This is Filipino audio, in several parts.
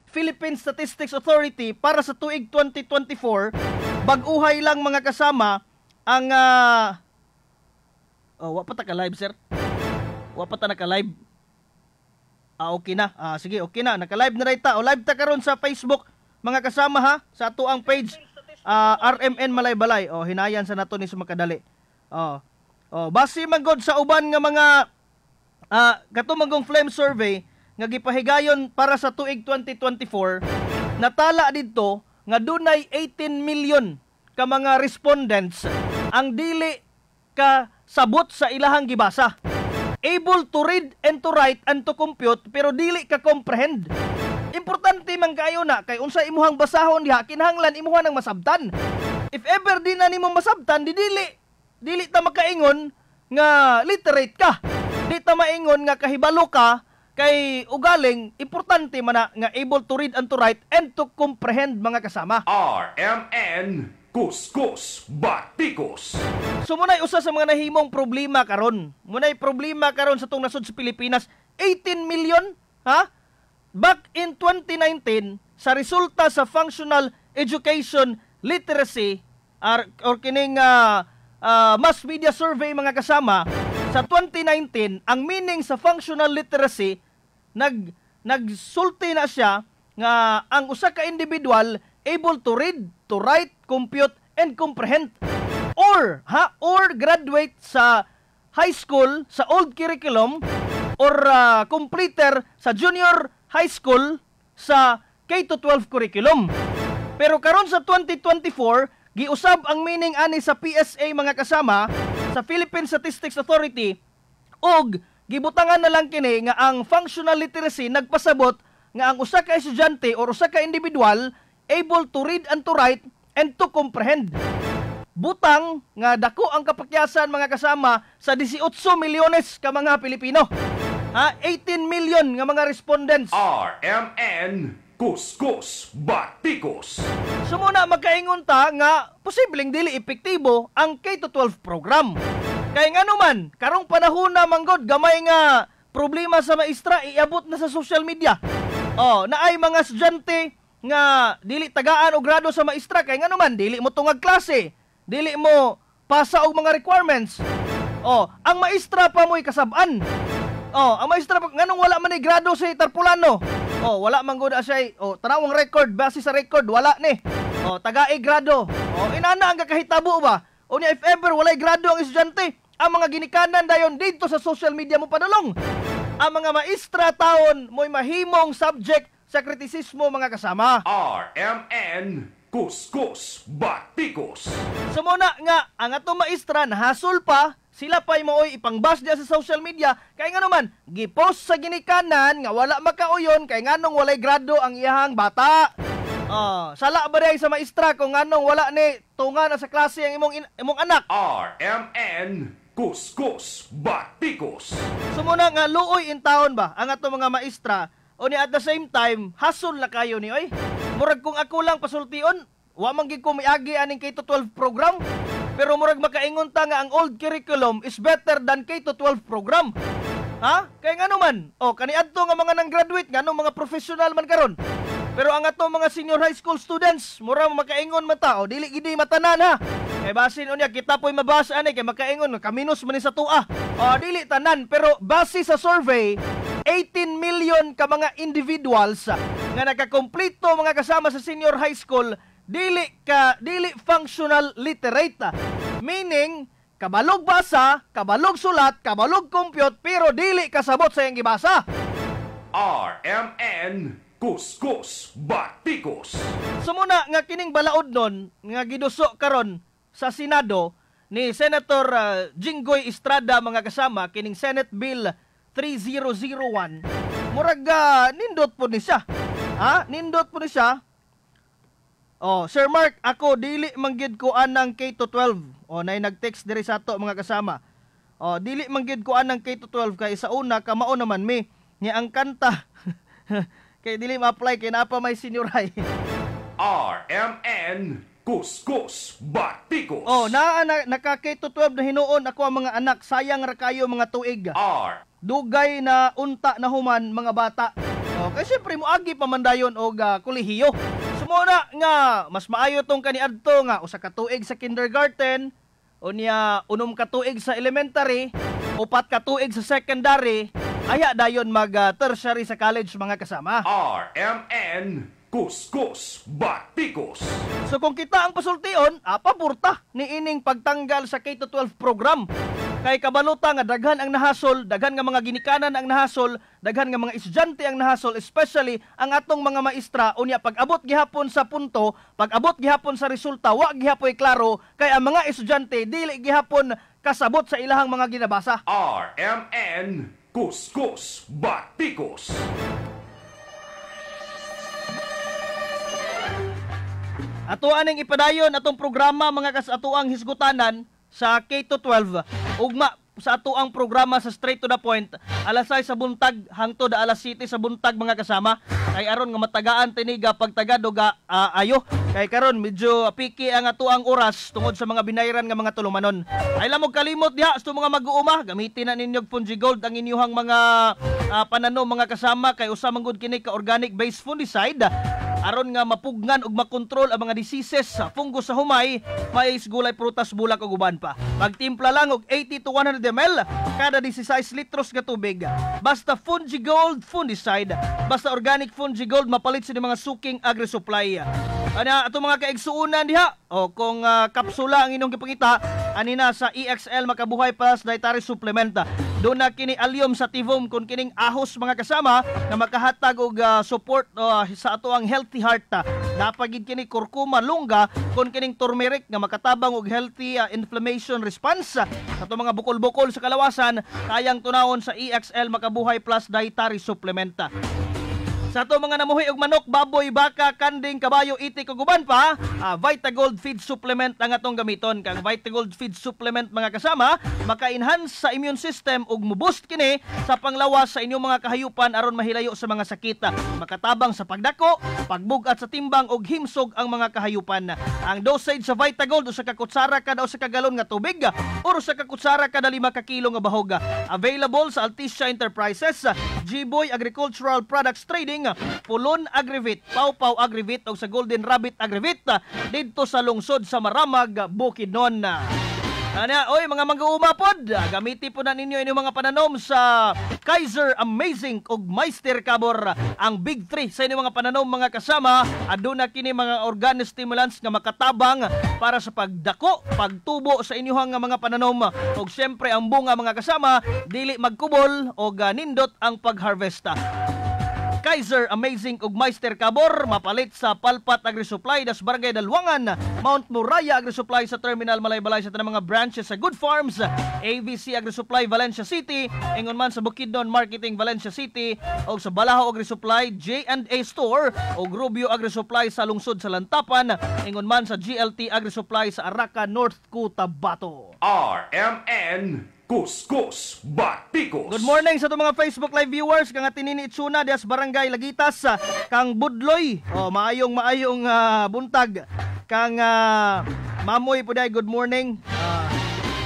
Philippine Statistics Authority para sa tuig 2024, bag-uhay lang mga kasama ang wa pa ta ka live, sir. Wa pa ta naka-live. Okay na. Sige, okay na. Naka-live na rin ta. O live ta karon sa Facebook mga kasama ha, sa ato ang page RMN Malaybalay. Hinayan sa nato ni sumakadali. Base man gud sa uban nga mga katumagong Flame survey nga gipahigayon para sa tuig 2024, natala didto nga dunay 18 million ka mga respondents ang dili ka sabot sa ilahang gibasa. Able to read and to write and to compute pero dili ka comprehend. Importante man kayo na kay unsa imuhang basahon diha kinahanglan imuha nang masabtan. If ever di na nimo masabtan, dili ta makaingon nga literate ka. Di ta maingon nga kahibalo ka kay ugaling importante man na nga able to read and to write and to comprehend mga kasama. RMN Kuskus Batikos. So muna'y usa sa mga nahimong problema karon. Muna'y problema karon sa tong nasod sa Pilipinas. 18 million, ha? Back in 2019, sa resulta sa Functional Education Literacy or kining mass media survey mga kasama, sa 2019, ang meaning sa functional literacy nagsulti na siya nga ang usa ka individual able to read, to write, compute, and comprehend. Or graduate sa high school, sa old curriculum, or completer sa junior high school sa K-12 curriculum. Pero karon sa 2024, giusab ang meaning ani sa PSA mga kasama, sa Philippine Statistics Authority, og gibutangan na lang kini nga ang functional literacy nagpasabot nga ang usa ka estudyante or usa ka individual able to read and to write and to comprehend. Butang nga dako ang kapakyasan mga kasama sa 18 milyones ka mga Pilipino. 18 million nga mga respondents. RMN Kuskus Batikos. Sumuna magkaingon ta nga posibleng dili epektibo ang K-12 program. Kay nga naman, karong panahon na manggod gamay nga problema sa maestra iabot na sa social media. Naay mga estudyante nga dili tagaan og grado sa maestra kay nga naman dili mo tungag klase, dili mo pasa og mga requirements. Ang maestra pa mo'y kasab-an. Ang maestra pa nganong wala man ni grado si tarpulano. Wala man gud siya. Tanawang record base sa record wala ni. Taga-i grado. Inana ang kakahitabo ba? Unya if ever walay grado ang estudyante, ang mga ginikanan dayon dito sa social media mo padulong. Ang mga maestra taon mo'y mahimong subject sa kritisismo mga kasama. RMN Kuskus Batikos. Sumuna nga ang ato maestra nahasol pa, sila pa'y maoy ipangbas diya sa social media kay nga naman gipost sa ginikanan nga wala makauyon kay nganong walay grado ang iyahang bata. Sala ba day sa maestra kung nganong wala ni tunga na sa klase ang imong anak. RMN Kuskus Batikos. Sumuna nga luoy in taon ba ang ato mga maestra. O ni at the same time, hasol na kayo ni oy. Murag kung ako lang pasultion, wa man gid ko miagi aning K-12 program. Pero murag makaingon ta nga ang old curriculum is better than K-12 program. Kaya nga naman, kaniadto nga mga nang graduate nga mga professional man karon. Pero ang ato mga senior high school students, murag makaingon man ta, dili gidi matanan ha. Kay basin unya kita po'y mabasa ani kay makaingon kaminos man ni sa tua. Dili tanan pero base sa survey 18 million ka mga individuals nga nakakompleto mga kasama sa senior high school dili functional literate. Meaning kabalog basa, kabalog sulat, kabalog compute pero dili kasabot sa iyang gibasa. RMN Kuskus Batikos. Sumuna nga kining balaod nun nga giduso karon sa Senado ni Senator Jinggoy Estrada mga kasama kining Senate Bill 3001. Murag nindot po ni siya. Nindot po ni siya. Sir Mark, ako dili manggid ko anang K-12. Nay nag-text diri sa ato mga kasama. Dili manggid ko anang K-12 kay sa una kamao naman mi ni ang kanta. Kay dili ma-apply kay napa may senior high. RMN Kuskus Batikos. Naka K-12 na hinuon ako ang mga anak. Sayang ra kayo mga tuig. Dugay na unta na human mga bata. Okay, siyempre moagi pamandayon og kolehiyo. Sumuna nga mas maayo tong kaniadto nga usa ka tuig sa kindergarten, unya unom ka tuig sa elementary, upat ka tuig sa secondary, aya dayon mag tertiary sa college mga kasama. RMN Kuskus Batikos. So kung kita ang pasultion, paburta ni ining pagtanggal sa K-12 program. Kay kabaluta nga daghan ang nahasol, daghan nga mga ginikanan ang nahasol, daghan nga mga estudyante ang nahasol, especially ang atong mga maestra unya pag-abot gihapon sa punto, pag-abot gihapon sa resulta, wa gihapoy klaro kay ang mga estudyante dili gihapon kasabot sa ilahang mga ginabasa. RMN Kuskus Batikos. Ato aning ipadayon atong programa mga kasatuang hisgutanan sa K-12 ugma sa ato ang programa sa Straight to the Point alas 6 sa buntag hangtod alas 7 sa buntag mga kasama kay aron nga matagaan tiniga pagtagad og ayo kay karon medyo piki ang ato ang oras tungod sa mga binayran nga mga tulumanon. Ay lamog kalimot diha sa mga mag-uuma gamitin na ninyo Fungi Gold ang inyong mga pananom mga kasama kay usa man gud kini ka organic based fungicide aron nga mapugnan ug makontrol ang mga diseases sa fungus sa humay, mais, gulay, prutas, bulak ug uban pa. Magtimpla lang og 80 to 100 ml kada 16 litros nga tubig. Basta Fungi Gold fungicide, basta organic Fungi Gold mapalit sa mga suking agri-supply. Ana ato mga kaigsuonan diha o kung kapsula ang inyong gipangita anina sa EXL Makabuhay Plus Dietary Supplement. Doon na kini Allium Sativum kung kining ahos mga kasama na makahatag og support sa ato ang healthy heart. Napagid kini kurkuma lungga kung kining turmeric nga makatabang og healthy inflammation response sa ato mga bukol-bukol sa kalawasan kayang tunawon sa EXL Makabuhay Plus Dietary Supplement. Sa ato mga namuhi og manok, baboy, baka, kanding, kabayo, itik ug uban pa, Vitagold Feed Supplement ang atong gamiton. Kang Vitagold Feed Supplement mga kasama, maka-enhance sa immune system ug mo-boost kini sa panglawas sa inyong mga kahayupan aron mahilayo sa mga sakit. Makatabang sa pagdako, pagbugat sa timbang ug himsog ang mga kahayupan. Ang dosage sa Vitagold usa ka kutsara kada usa ka galon nga tubig o usa ka kutsara kada 5 ka kilo nga bahog. Available sa Alticia Enterprises, G-Boy Agricultural Products Trading, Pulon Agrivit, Pau Agrivit o sa Golden Rabbit Agrivit dito sa lungsod sa Maramag, Bukidnon. Oy mga mag-uuma pod, gamiti po na ninyo inyong mga pananom sa Kaiser Amazing ug Meister Cabor, ang big 3 sa inyong mga pananom mga kasama. Aduna kini mga organ stimulants nga makatabang para sa pagdako, pagtubo sa inyong mga pananom ug syempre ang bunga mga kasama dili magkubol og nindot ang pagharvest. Kaiser Amazing ug Meister Cabor mapalit sa Palpat Agri-Supply das Barangay Dalwangan, Mount Muraya Agri-Supply sa Terminal Malaybalay sa tanang mga branches sa Good Farms, ABC Agri-Supply Valencia City, ingon man sa Bukidnon Marketing Valencia City o sa Balahaw Agri-Supply J&A Store o Rubio Agri-Supply sa lungsod sa Lantapan, ingon man sa GLT Agri-Supply sa Araca, North Cotabato. RMN Kuskus Batikos. Good morning sa itong mga Facebook Live viewers kang Tinini Itsuna dias Barangay Lagitas, kang Budloy maayong buntag, kang Mamoy Puday good morning,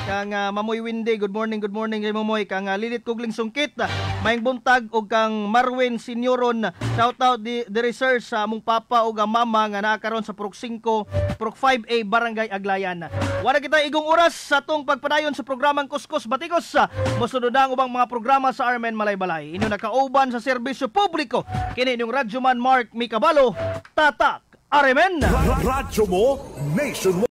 kang Mamoy Windy good morning kay Mamoy, kang Lilit Kugling Sungkit maayong buntag ug kang Marwin Senyoron shout out di research sa among papa ug mama nga naa karon sa Prok 5 Prok 5A Barangay Aglayan. Wala kita igong oras sa atong pagpadayon sa programang Kuskus Batikos. Mosunod ang ubang mga programa sa RMN Malaybalay. Inyo nakauban sa serbisyo publiko kini inyong radyoman Mark Mikabalo, Tatak RMN. Radyo mo Nationwide.